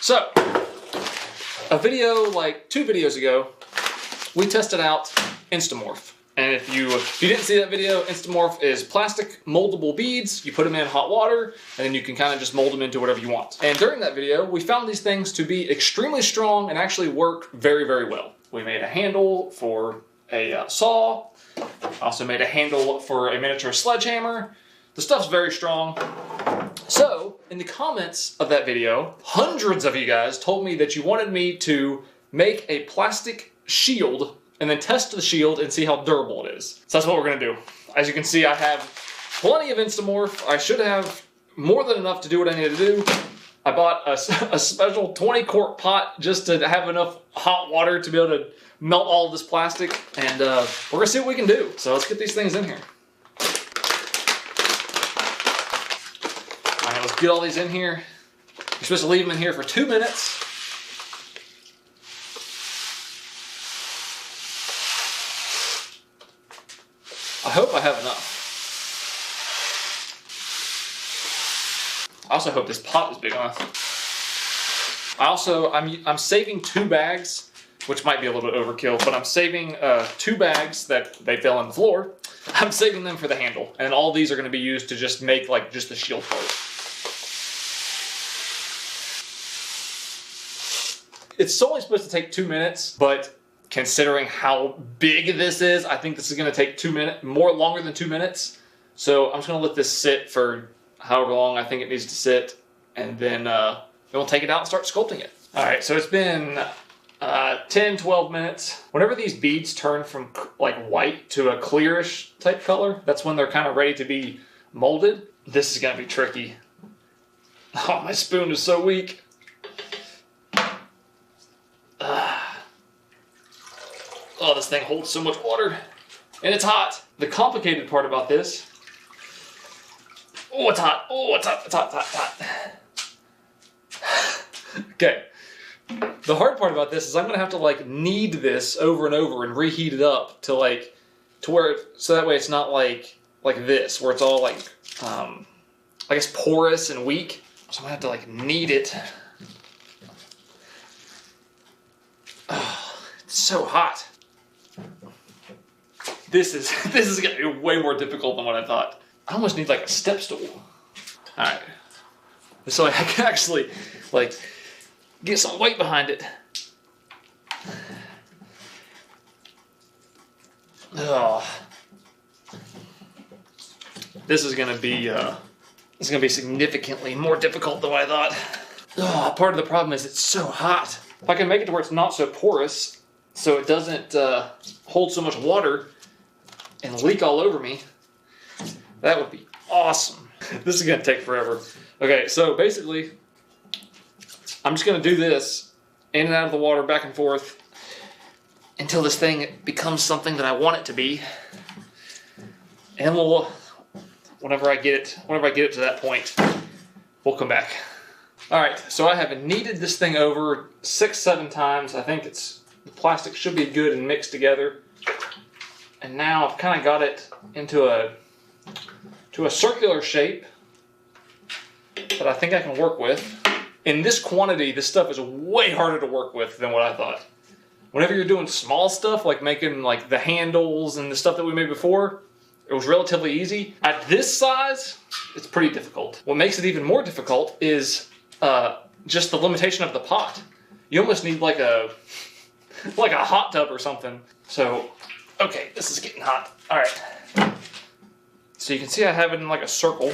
So, a video like 2 videos ago, we tested out Instamorph. And if you didn't see that video, Instamorph is plastic moldable beads. You put them in hot water, and then you can kind of just mold them into whatever you want. And during that video, we found these things to be extremely strong and actually work very, very well. We made a handle for a saw. Also made a handle for a miniature sledgehammer. The stuff's very strong. So, in the comments of that video, hundreds of you guys told me that you wanted me to make a plastic shield and then test the shield and see how durable it is. So that's what we're gonna do. As you can see, I have plenty of Instamorph. I should have more than enough to do what I need to do. I bought a special 20-quart pot just to have enough hot water to be able to melt all of this plastic, and we're gonna see what we can do. So let's get these things in here. All right, let's get all these in here. You're supposed to leave them in here for 2 minutes. I hope I have enough. I also hope this pot is big enough. I'm saving 2 bags, which might be a little bit overkill, but I'm saving 2 bags that they fell on the floor. I'm saving them for the handle, and all these are going to be used to just make like just the shield part. It's only supposed to take 2 minutes, but considering how big this is, I think this is going to take 2 minutes, longer than 2 minutes. So I'm just going to let this sit for however long I think it needs to sit, and then we'll take it out and start sculpting it. All right, so it's been 10, 12 minutes. Whenever these beads turn from like white to a clearish type color, that's when they're kind of ready to be molded. This is going to be tricky. Oh, my spoon is so weak. Oh, this thing holds so much water, and it's hot. The complicated part about this, oh, it's hot. Oh, it's hot, it's hot, it's hot, it's hot. Okay. The hard part about this is I'm gonna have to like knead this over and over and reheat it up to where so that way it's not like this, where it's all like I guess porous and weak. So I'm gonna have to like knead it. Oh, it's so hot. This is gonna be way more difficult than what I thought. I almost need like a step stool. All right, so I can actually like get some weight behind it. Oh, this is gonna be significantly more difficult than what I thought. Oh, part of the problem is it's so hot. If I can make it to where it's not so porous, so it doesn't hold so much water and leak all over me, that would be awesome. This is gonna take forever. Okay, so basically, I'm just gonna do this in and out of the water, back and forth, until this thing becomes something that I want it to be. And we'll, whenever I get it to that point, we'll come back. All right, so I have kneaded this thing over 6-7 times. I think the plastic should be good and mixed together. And now I've kind of got it into a circular shape that I think I can work with. In this quantity, this stuff is way harder to work with than what I thought. Whenever you're doing small stuff, like making like the handles and the stuff that we made before, it was relatively easy. At this size, it's pretty difficult. What makes it even more difficult is just the limitation of the pot. You almost need like a hot tub or something. So, okay, this is getting hot. All right. So you can see I have it in like a circle.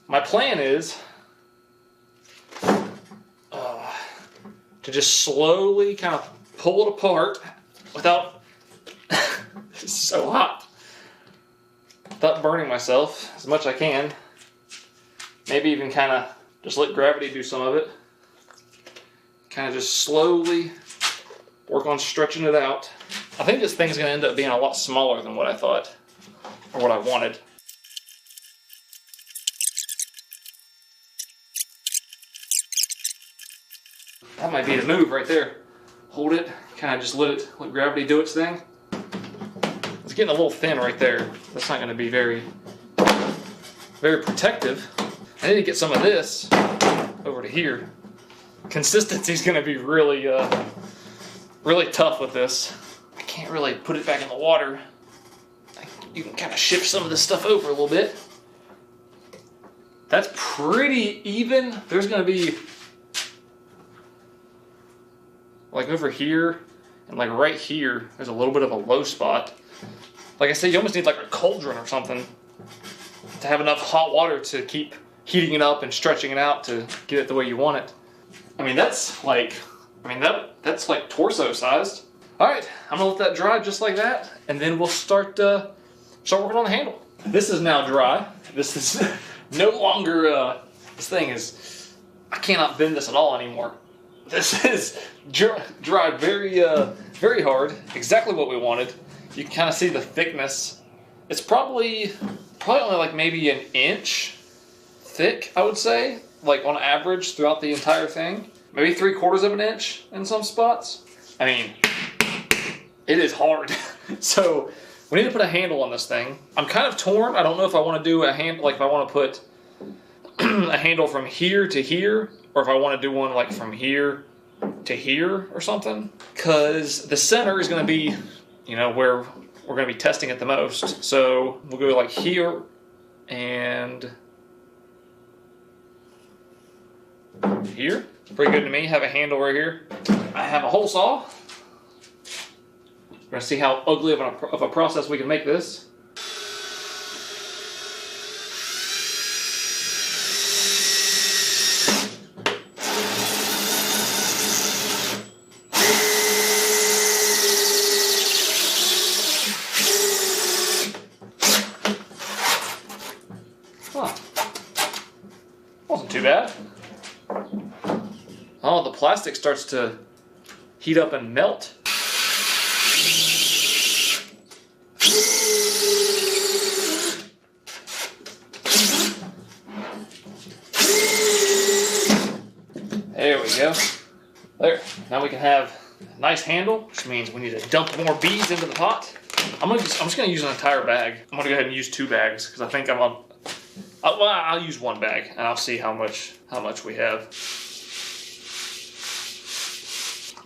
My plan is to just slowly kind of pull it apart without, it's so hot, without burning myself as much as I can. Maybe even kind of just let gravity do some of it. Kind of just slowly work on stretching it out. I think this thing's going to end up being a lot smaller than what I thought, or what I wanted. That might be the move right there. Hold it, kind of just let gravity do its thing. It's getting a little thin right there. That's not going to be very protective. I need to get some of this over over to here. Consistency is going to be really, really tough with this. I can't really put it back in the water. You can kind of shift some of this stuff over a little bit. That's pretty even. There's going to be like over here and like right here, there's a little bit of a low spot. Like I said, you almost need like a cauldron or something to have enough hot water to keep heating it up and stretching it out to get it the way you want it. I mean, that's like torso sized. All right, I'm gonna let that dry just like that, and then we'll start working on the handle. This is now dry. This is no longer, this thing is, I cannot bend this at all anymore. This is dry very, very hard. Exactly what we wanted. You can kind of see the thickness. It's probably only like maybe an inch thick, I would say, like on average throughout the entire thing. Maybe 3/4 of an inch in some spots. I mean, it is hard. So we need to put a handle on this thing. I'm kind of torn. I don't know if I want to do a handle, like if I want to put a handle from here to here, or if I want to do one like from here to here or something. Because the center is going to be, you know, where we're going to be testing it the most. So we'll go like here and here. Pretty good to me. Have a handle right here. I have a hole saw. We're going to see how ugly of a process we can make this. Huh. Wasn't too bad. Oh, the plastic starts to heat up and melt. There we go. There. Now we can have a nice handle, which means we need to dump more beads into the pot. I'm just gonna use an entire bag. I'm gonna go ahead and use 2 bags because I think I'll use 1 bag and I'll see how much we have.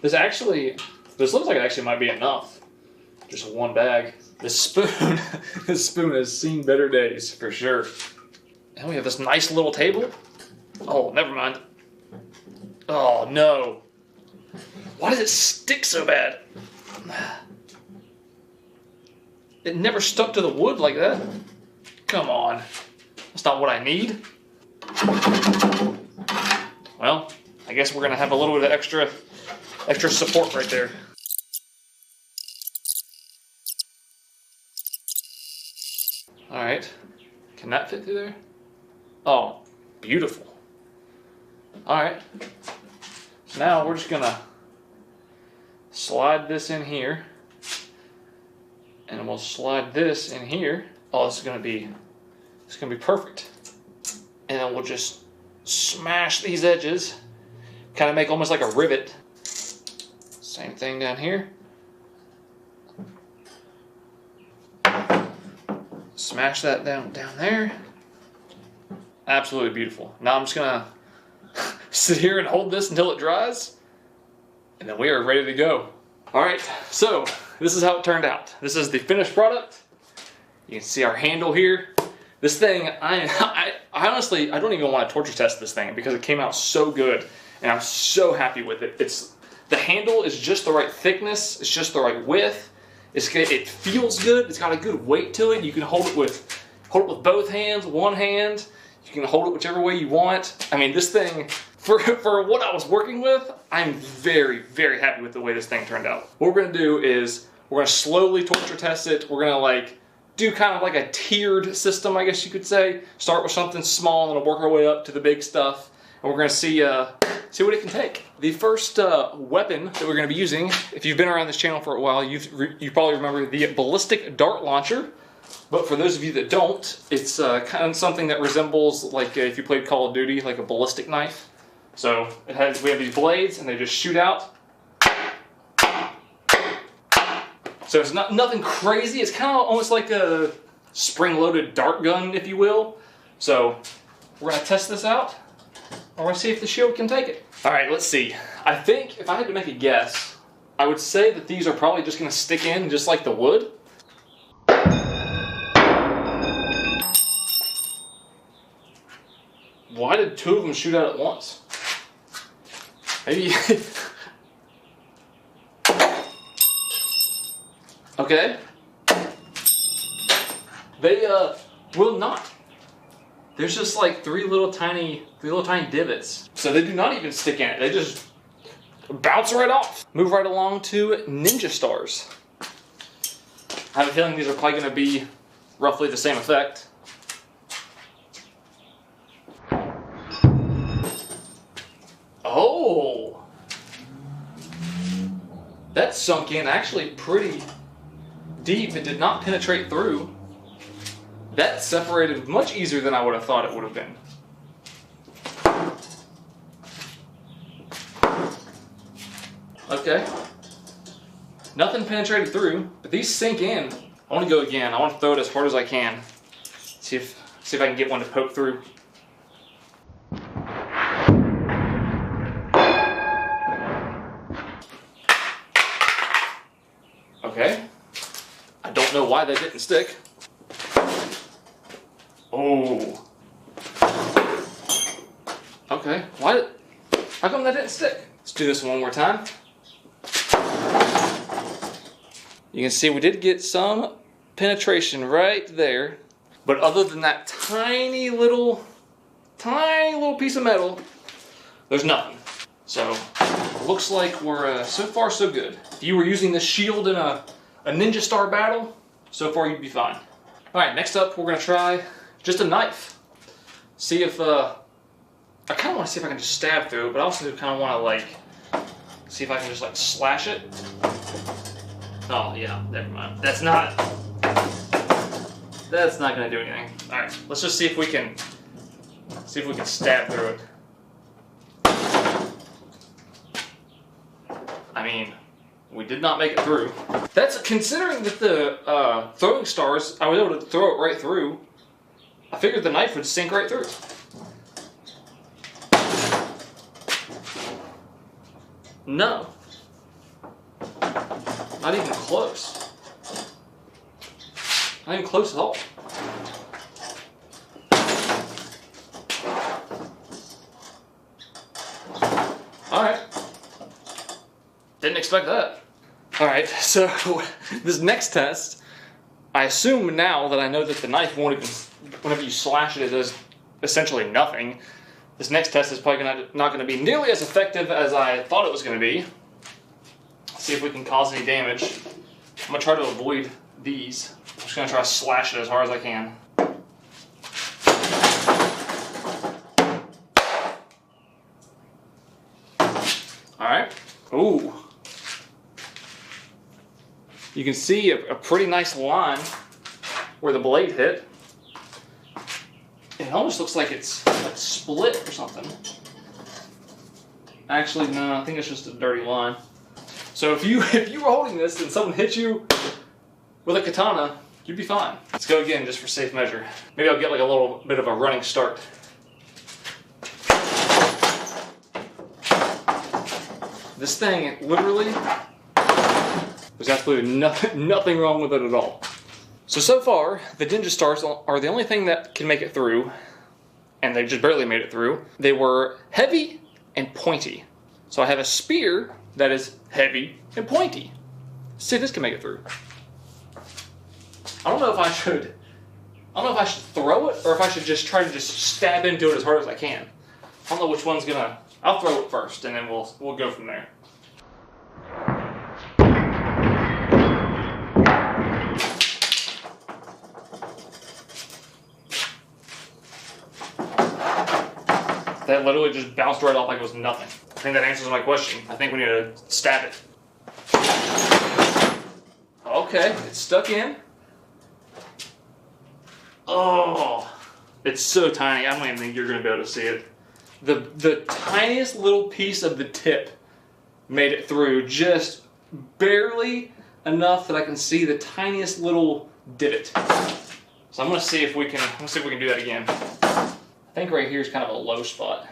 This looks like it actually might be enough. Just 1 bag. This spoon has seen better days for sure. And we have this nice little table. Oh, never mind. Oh no. Why does it stick so bad? It never stuck to the wood like that. Come on. That's not what I need. Well, I guess we're gonna have a little bit of extra support right there. All right, can that fit through there? Oh, beautiful. All right, so now we're just gonna slide this in here, and we'll slide this in here. Oh, it's gonna be perfect. And then we'll just smash these edges, kind of make almost like a rivet. Same thing down here. Smash that down there. Absolutely beautiful. Now I'm just gonna sit here and hold this until it dries, and then we are ready to go. All right, so this is how it turned out. This is the finished product. You can see our handle here. This thing, I honestly, I don't even want to torture test this thing because it came out so good, and I'm so happy with it. The handle is just the right thickness. It's just the right width. It feels good. It's got a good weight to it. You can hold it with both hands, one hand. You can hold it whichever way you want. I mean, this thing, for what I was working with, I'm very, very happy with the way this thing turned out. What we're gonna do is we're gonna slowly torture test it. We're gonna like do kind of like a tiered system, I guess you could say. Start with something small and then work our way up to the big stuff. And we're gonna see what it can take. The first weapon that we're gonna be using, if you've been around this channel for a while, you probably remember the ballistic dart launcher. But for those of you that don't, it's kind of something that resembles like if you played Call of Duty, like a ballistic knife. So we have these blades and they just shoot out. So it's nothing crazy. It's kind of almost like a spring-loaded dart gun, if you will. So we're gonna test this out. I want to see if the shield can take it. All right, let's see. I think if I had to make a guess, I would say that these are probably just going to stick in just like the wood. Why did two of them shoot out at once? Maybe... Okay. They will not. There's just like three little tiny divots. So they do not even stick in it. They just bounce right off. Move right along to ninja stars. I have a feeling these are probably going to be roughly the same effect. Oh! That sunk in actually pretty deep. It did not penetrate through. That separated much easier than I would have thought it would have been. Okay. Nothing penetrated through, but these sink in. I want to go again. I want to throw it as hard as I can. See if I can get one to poke through. Okay. I don't know why that didn't stick. Oh. Okay. How come that didn't stick? Let's do this one more time. You can see we did get some penetration right there. But other than that tiny little piece of metal, there's nothing. So, looks like we're so far so good. If you were using this shield in a ninja star battle, so far you'd be fine. Alright, next up we're going to try just a knife. See if, I kind of want to see if I can just stab through it, but I also kind of want to like, see if I can just like slash it. Oh yeah, never mind. That's not going to do anything. Alright, let's just see if we can stab through it. I mean, we did not make it through. That's considering that the throwing stars, I was able to throw it right through. I figured the knife would sink right through. No. Not even close. Not even close at all. Alright. Didn't expect that. Alright, so this next test, I assume now that I know that the knife won't even, whenever you slash it, it does essentially nothing. This next test is probably not going to be nearly as effective as I thought it was going to be. See if we can cause any damage. I'm going to try to avoid these. I'm just going to try to slash it as hard as I can. Alright. Ooh. You can see a pretty nice line where the blade hit. It almost looks like it's like split or something. Actually, no, I think it's just a dirty line. So if you were holding this and someone hit you with a katana, you'd be fine. Let's go again just for safe measure. Maybe I'll get like a little bit of a running start. This thing literally, there's absolutely nothing wrong with it at all. So far, the ninja stars are the only thing that can make it through, and they just barely made it through. They were heavy and pointy. So I have a spear that is heavy and pointy. Let's see if this can make it through. I don't know if I should throw it or if I should just try to just stab into it as hard as I can. I don't know which one's gonna. I'll throw it first, and then we'll go from there. That literally just bounced right off like it was nothing. I think that answers my question. I think we need to stab it. Okay, it's stuck in. Oh, it's so tiny. I don't even think you're going to be able to see it. The tiniest little piece of the tip made it through, just barely enough that I can see the tiniest little divot. So I'm going to see if we can do that again. I think right here is kind of a low spot.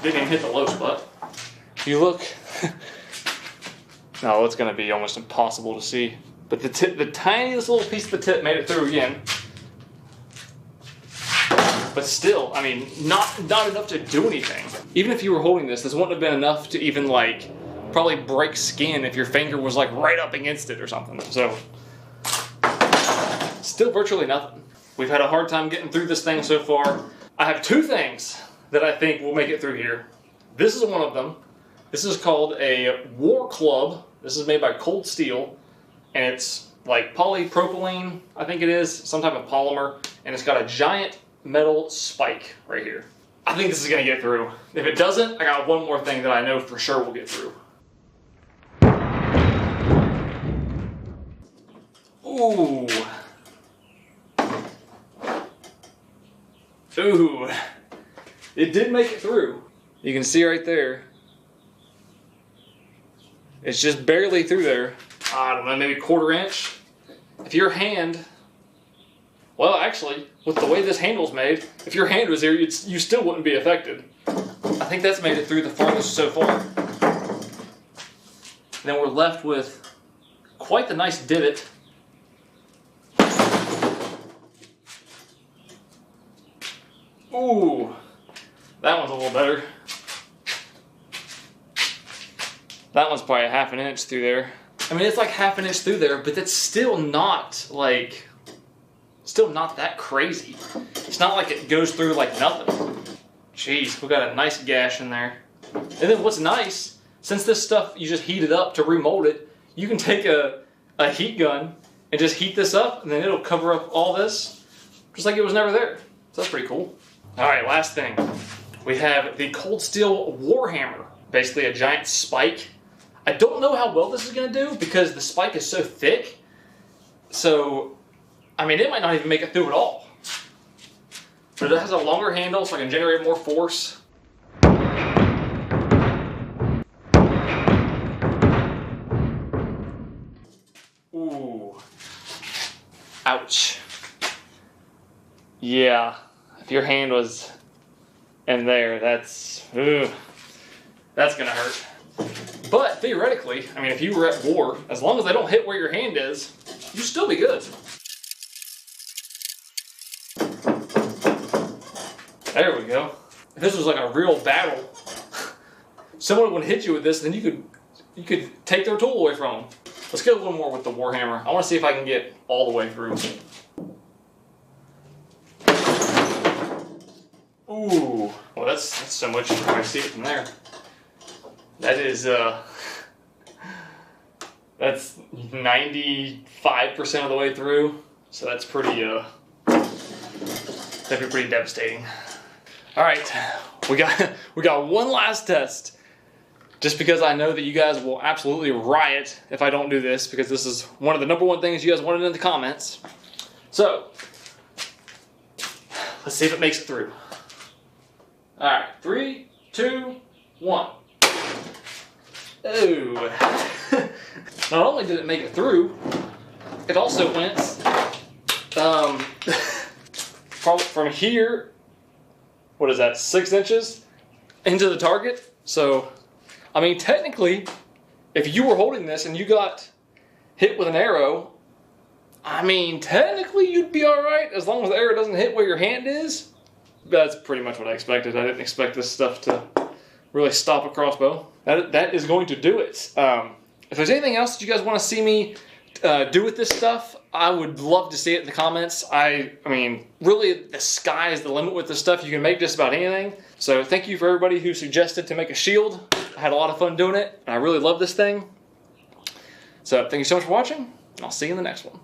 didn't even hit the low spot. If you look, no, it's gonna be almost impossible to see. But the tip, the tiniest little piece of the tip made it through again. But still, I mean, not enough to do anything. Even if you were holding this wouldn't have been enough to even like, probably break skin if your finger was like right up against it or something. So, still virtually nothing. We've had a hard time getting through this thing so far. I have two things that I think will make it through here. This is one of them. This is called a War Club. This is made by Cold Steel, and it's like polypropylene, I think it is, some type of polymer, and it's got a giant metal spike right here. I think this is gonna get through. If it doesn't, I got one more thing that I know for sure will get through. Ooh. Ooh. It did make it through. You can see right there. It's just barely through there. I don't know, maybe 1/4 inch. If your hand, well, actually, with the way this handle's made, if your hand was here, you still wouldn't be affected. I think that's made it through the farthest so far. Then we're left with quite the nice divot. Ooh, that one's a little better. That one's probably 1/2 inch through there. I mean, it's like 1/2 inch through there, but that's still not like, still not that crazy. It's not like it goes through like nothing. Jeez, we got a nice gash in there. And then what's nice, since this stuff, you just heat it up to remold it, you can take a heat gun and just heat this up, and then it'll cover up all this, just like it was never there. So that's pretty cool. All right, last thing. We have the Cold Steel Warhammer, basically a giant spike. I don't know how well this is gonna do because the spike is so thick. So, I mean, it might not even make it through at all. But it has a longer handle so I can generate more force. Ooh. Ouch. Yeah. If your hand was in there, that's gonna hurt. But theoretically, I mean, if you were at war, as long as they don't hit where your hand is, you'd still be good. There we go. If this was like a real battle, someone would hit you with this, then you could take their tool away from them. Let's get a little more with the Warhammer. I want to see if I can get all the way through. Ooh, well that's so much you can probably see it from there. That is, that's 95% of the way through, so that's pretty, that'd be pretty devastating. All right, we got one last test, just because I know that you guys will absolutely riot if I don't do this, because this is one of the #1 things you guys wanted in the comments. So, let's see if it makes it through. All right, 3, 2, 1. Oh. Not only did it make it through, it also went from here, what is that, 6 inches into the target. So, I mean, technically, if you were holding this and you got hit with an arrow, I mean, technically you'd be all right as long as the arrow doesn't hit where your hand is. That's pretty much what I expected. I didn't expect this stuff to really stop a crossbow. That is going to do it. If there's anything else that you guys want to see me do with this stuff, I would love to see it in the comments. I mean, really, the sky is the limit with this stuff. You can make just about anything. So thank you for everybody who suggested to make a shield. I had a lot of fun doing it, and I really love this thing. So thank you so much for watching, and I'll see you in the next one.